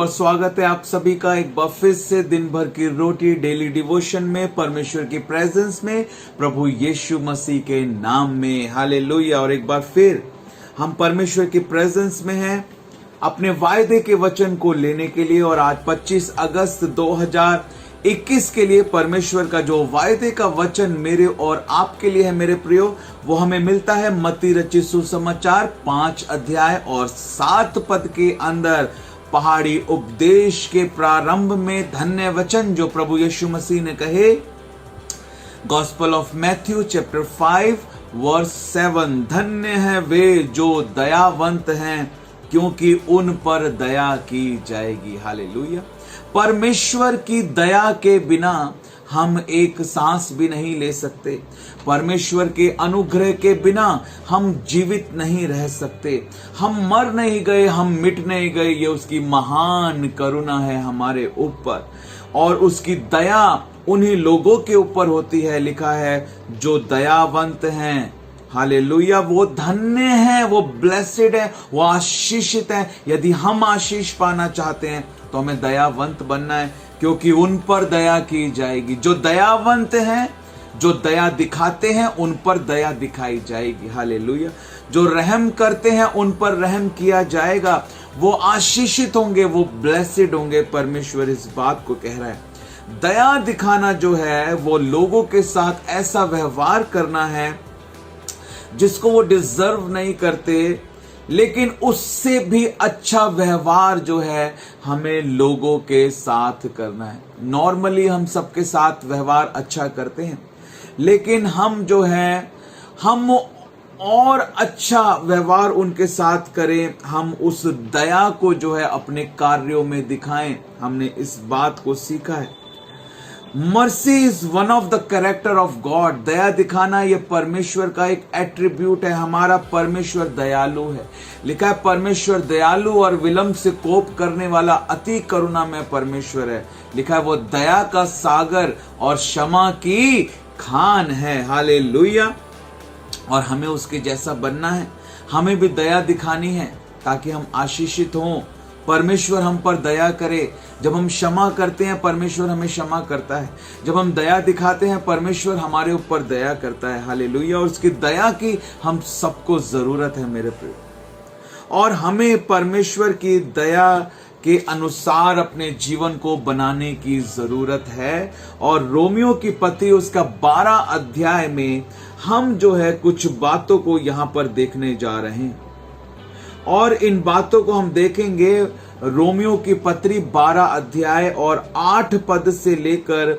बहुत स्वागत है आप सभी का एक बार फिर से दिन भर की रोटी डेली डिवोशन में, परमेश्वर की प्रेजेंस में, प्रभु यीशु मसीह के नाम में। हालेलुया। और एक बार फिर हम परमेश्वर की प्रेजेंस में हैं अपने वायदे के वचन को लेने के लिए। और आज 25 अगस्त 2021 के लिए परमेश्वर का जो वायदे का वचन मेरे और आपके लिए है मेरे प्रियो, वो हमें मिलता है मत्ती रचित सुसमाचार 5 अध्याय और 7 पद के अंदर। पहाड़ी उपदेश के प्रारंभ में धन्य वचन जो प्रभु यीशु मसीह ने कहे, gospel of Matthew chapter 5 verse 7, धन्य है वे जो दयावंत हैं क्योंकि उन पर दया की जाएगी। हालेलुया। परमेश्वर की दया के बिना हम एक सांस भी नहीं ले सकते। परमेश्वर के अनुग्रह के बिना हम जीवित नहीं रह सकते। हम मर नहीं गए, हम मिट नहीं गए। ये उसकी महान करुणा है हमारे ऊपर, और उसकी दया उन्हीं लोगों के ऊपर होती है। लिखा है जो दयावंत हैं, हालेलुया, वो धन्य हैं, वो ब्लेसेड है, वो आशीषित है। यदि हम आशीष पाना चाहते हैं तो हमें दयावंत बनना है, क्योंकि उन पर दया की जाएगी। जो दयावंत हैं, जो दया दिखाते हैं, उन पर दया दिखाई जाएगी। हालेलुया। जो रहम करते हैं उन पर रहम किया जाएगा। वो आशीषित होंगे, वो ब्लेसेड होंगे। परमेश्वर इस बात को कह रहा है। दया दिखाना जो है वो लोगों के साथ ऐसा व्यवहार करना है जिसको वो डिजर्व नहीं करते, लेकिन उससे भी अच्छा व्यवहार जो है हमें लोगों के साथ करना है। नॉर्मली हम सबके साथ व्यवहार अच्छा करते हैं, लेकिन हम जो है हम और अच्छा व्यवहार उनके साथ करें। हम उस दया को जो है अपने कार्यों में दिखाएं। हमने इस बात को सीखा है। Mercy is one of the character of God. दया दिखाना ये परमेश्वर का एक एट्रीब्यूट है। हमारा परमेश्वर दयालु है। लिखा है परमेश्वर दयालु और विलंब से कोप करने वाला अति करुणामय परमेश्वर है। लिखा है वो दया का सागर और क्षमा की खान है। हालेलुया। और हमें उसके जैसा बनना है। हमें भी दया दिखानी है ताकि हम आशीषित हों। परमेश्वर हम पर दया करे। जब हम क्षमा करते हैं परमेश्वर हमें क्षमा करता है। जब हम दया दिखाते हैं परमेश्वर हमारे ऊपर दया करता है। हालेलुया। और उसकी दया की हम सबको जरूरत है मेरे प्रिय। और हमें परमेश्वर की दया के अनुसार अपने जीवन को बनाने की जरूरत है। और रोमियो की पत्री उसका 12 अध्याय में हम जो है कुछ बातों को यहां पर देखने जा रहे हैं। और इन बातों को हम देखेंगे रोमियो की पत्री 12 अध्याय और 8 पद से लेकर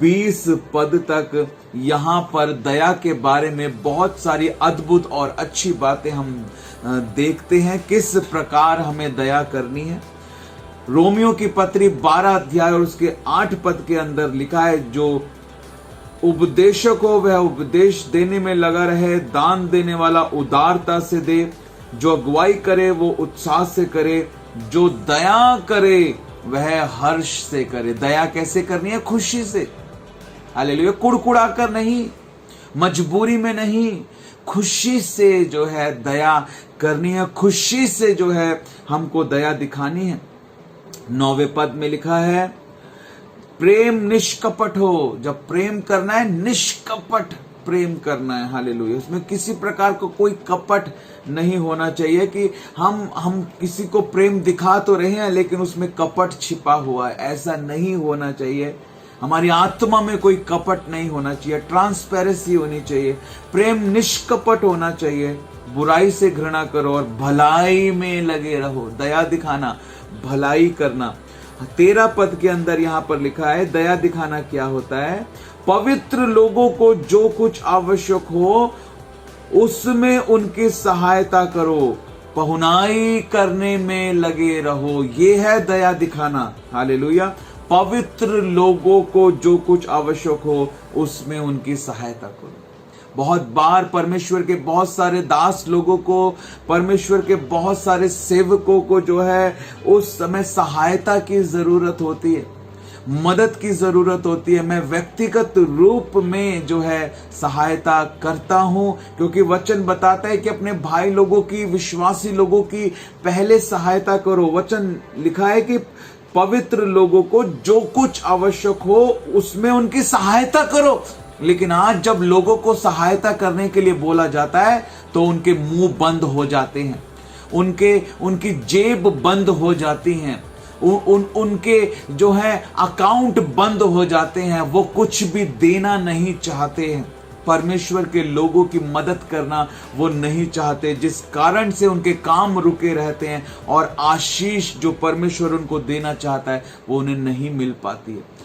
20 पद तक। यहाँ पर दया के बारे में बहुत सारी अद्भुत और अच्छी बातें हम देखते हैं, किस प्रकार हमें दया करनी है। रोमियो की पत्री 12 अध्याय और उसके 8 पद के अंदर लिखा है, जो उपदेशक हो वह उपदेश देने में लगा रहे, दान देने वाला उदारता से दे, जो अगुवाई करे वो उत्साह से करे, जो दया करे वह हर्ष से करे। दया कैसे करनी है? खुशी से। हालेलुया। कुड़कुड़ाकर नहीं, मजबूरी में नहीं, खुशी से जो है दया करनी है। खुशी से जो है हमको दया दिखानी है। 9वें पद में लिखा है प्रेम निष्कपट हो। जब प्रेम करना है निष्कपट प्रेम करना है। हालेलुया। उसमें किसी प्रकार को कोई कपट नहीं होना चाहिए कि हम किसी को प्रेम दिखा तो रहे हैं लेकिन उसमें कपट छिपा हुआ है। ऐसा नहीं होना चाहिए। हमारी आत्मा में कोई कपट नहीं होना चाहिए। ट्रांसपेरेंसी होनी चाहिए। प्रेम निष्कपट होना चाहिए। बुराई से घृणा करो और भलाई में लगे रहो। दया दिखाना, भलाई करना। 13 पद के अंदर यहां पर लिखा है दया दिखाना क्या होता है। पवित्र लोगों को जो कुछ आवश्यक हो उसमें उनकी सहायता करो, पहुनाई करने में लगे रहो। ये है दया दिखाना। हालेलुया। पवित्र लोगों को जो कुछ आवश्यक हो उसमें उनकी सहायता करो। बहुत बार परमेश्वर के बहुत सारे दास लोगों को, परमेश्वर के बहुत सारे सेवकों को जो है उस समय सहायता की जरूरत होती है। मदद की जरूरत होती है, मैं व्यक्तिगत रूप में जो है सहायता करता हूं, क्योंकि वचन बताता है कि अपने भाई लोगों की, विश्वासी लोगों की पहले सहायता करो। वचन लिखा है कि पवित्र लोगों को जो कुछ आवश्यक हो उसमें उनकी सहायता करो। लेकिन आज जब लोगों को सहायता करने के लिए बोला जाता है तो उनके मुंह बंद हो जाते हैं, उनकी जेब बंद हो जाती हैं, उनके जो है अकाउंट बंद हो जाते हैं, वो कुछ भी देना नहीं चाहते हैं, परमेश्वर के लोगों की मदद करना वो नहीं चाहते, जिस कारण से उनके काम रुके रहते हैं और आशीष जो परमेश्वर उनको देना चाहता है वो उन्हें नहीं मिल पाती है।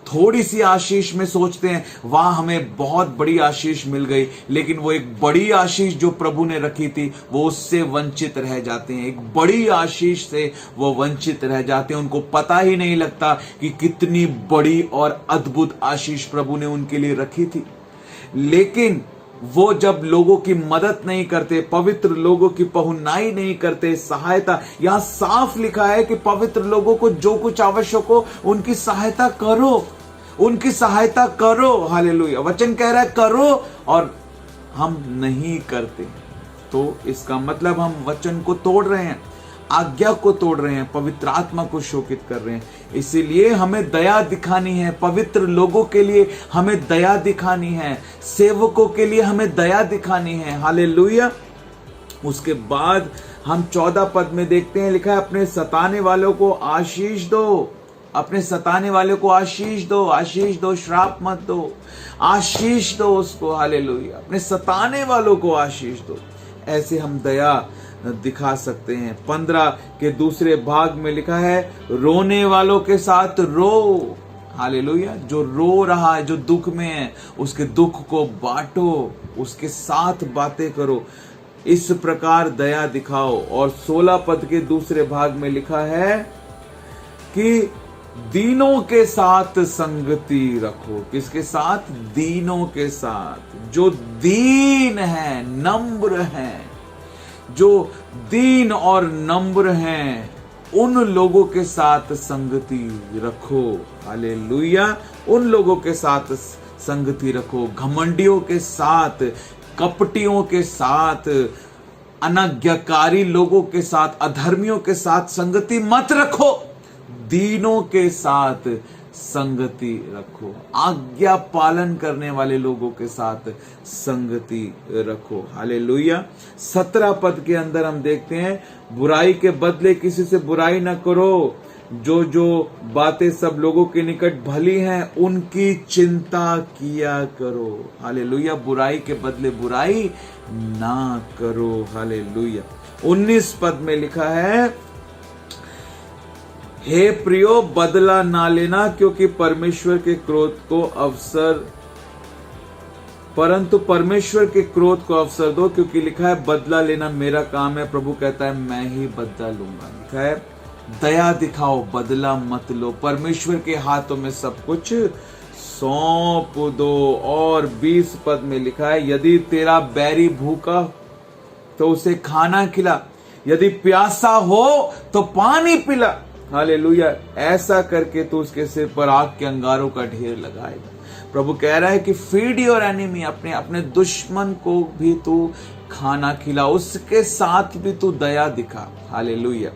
थोड़ी सी आशीष में सोचते हैं वाह हमें बहुत बड़ी आशीष मिल गई, लेकिन वो एक बड़ी आशीष जो प्रभु ने रखी थी वो उससे वंचित रह जाते हैं। एक बड़ी आशीष से वो वंचित रह जाते हैं, उनको पता ही नहीं लगता कि कितनी बड़ी और अद्भुत आशीष प्रभु ने उनके लिए रखी थी। लेकिन वो जब लोगों की मदद नहीं करते, पवित्र लोगों की पहुंचाई नहीं करते, सहायता, यहां साफ लिखा है कि पवित्र लोगों को जो कुछ आवश्यक हो उनकी सहायता करो, उनकी सहायता करो। हालेलुया। वचन कह रहा है करो, और हम नहीं करते, तो इसका मतलब हम वचन को तोड़ रहे हैं, आज्ञा को तोड़ रहे हैं, पवित्र आत्मा को शोकित कर रहे हैं। इसीलिए हमें दया दिखानी है, पवित्र लोगों के लिए हमें दया दिखानी है, सेवकों के लिए हमें दया दिखानी है। हालेलुया। उसके बाद हम 14 पद में देखते हैं, लिखा है अपने सताने वालों को आशीष दो, अपने सताने वाले को आशीष दो, आशीष दो, श्राप मत दो, आशीष दो उसको। हालेलुया। अपने सताने वालों को आशीष दो। ऐसे हम दया दिखा सकते हैं। 15 के दूसरे भाग में लिखा है रोने वालों के साथ रो। हालेलुया। जो रो रहा है, जो दुख में है, उसके दुख को बांटो, उसके साथ बातें करो, इस प्रकार दया दिखाओ। और 16 पद के दूसरे भाग में लिखा है कि दीनों के साथ संगति रखो। किसके साथ? दीनों के साथ। जो दीन है, नम्र है, जो दीन और नम्र हैं, उन लोगों के साथ संगति रखो। हालेलुया। उन लोगों के साथ संगति रखो। घमंडियों के साथ, कपटियों के साथ, अनाज्ञाकारी लोगों के साथ, अधर्मियों के साथ संगति मत रखो, दीनों के साथ संगति रखो, आज्ञा पालन करने वाले लोगों के साथ संगति रखो। हालेलुया। 17 पद के अंदर हम देखते हैं बुराई के बदले किसी से बुराई न करो, जो जो बातें सब लोगों के निकट भली हैं उनकी चिंता किया करो। हालेलुया। बुराई के बदले बुराई ना करो। हालेलुया। 19 पद में लिखा है हे प्रियो बदला ना लेना, क्योंकि परमेश्वर के क्रोध को अवसर, परंतु परमेश्वर के क्रोध को अवसर दो, क्योंकि लिखा है बदला लेना मेरा काम है, प्रभु कहता है मैं ही बदला लूंगा। लिखा है दया दिखाओ, बदला मत लो, परमेश्वर के हाथों में सब कुछ सौंप दो। और 20 पद में लिखा है यदि तेरा बैरी भूखा तो उसे खाना खिला, यदि प्यासा हो तो पानी पिला। हालेलुया। ऐसा करके तो उसके सिर पर आग के अंगारों का ढेर लगाएगा। प्रभु कह रहा है कि फीड योर एनिमी, अपने अपने दुश्मन को भी तू खाना खिला, उसके साथ भी तू दया दिखा। हालेलुया।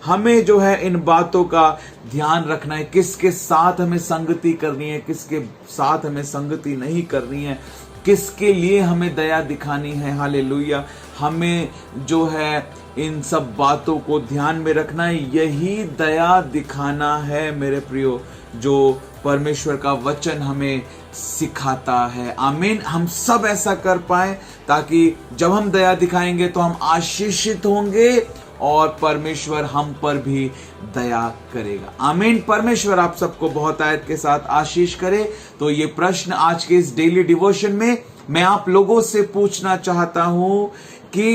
हमें जो है इन बातों का ध्यान रखना है, किसके साथ हमें संगति करनी है, किसके साथ हमें संगति नहीं करनी है, किसके लिए हमें दया दिखानी है। हालेलुया। हमें जो है इन सब बातों को ध्यान में रखना है, यही दया दिखाना है मेरे प्रियो, जो परमेश्वर का वचन हमें सिखाता है। आमीन। हम सब ऐसा कर पाए ताकि जब हम दया दिखाएंगे तो हम आशीषित होंगे और परमेश्वर हम पर भी दया करेगा। आमीन। परमेश्वर आप सबको बहुत आयत के साथ आशीष करे। तो ये प्रश्न आज के इस डेली डिवोशन में मैं आप लोगों से पूछना चाहता हूं कि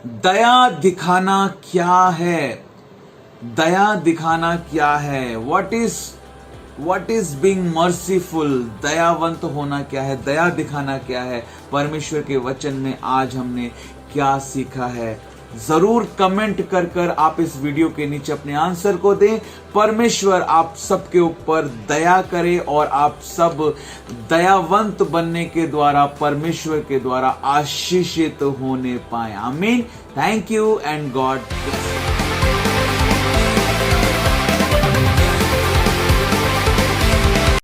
दया दिखाना क्या है? दया दिखाना क्या है? What is being merciful? दयावंत होना क्या है? दया दिखाना क्या है? परमेश्वर के वचन में आज हमने क्या सीखा है? जरूर कमेंट कर कर आप इस वीडियो के नीचे अपने आंसर को दें। परमेश्वर आप सबके ऊपर दया करे और आप सब दयावंत बनने के द्वारा परमेश्वर के द्वारा आशीषित होने पाए। आमीन। Thank you and God bless.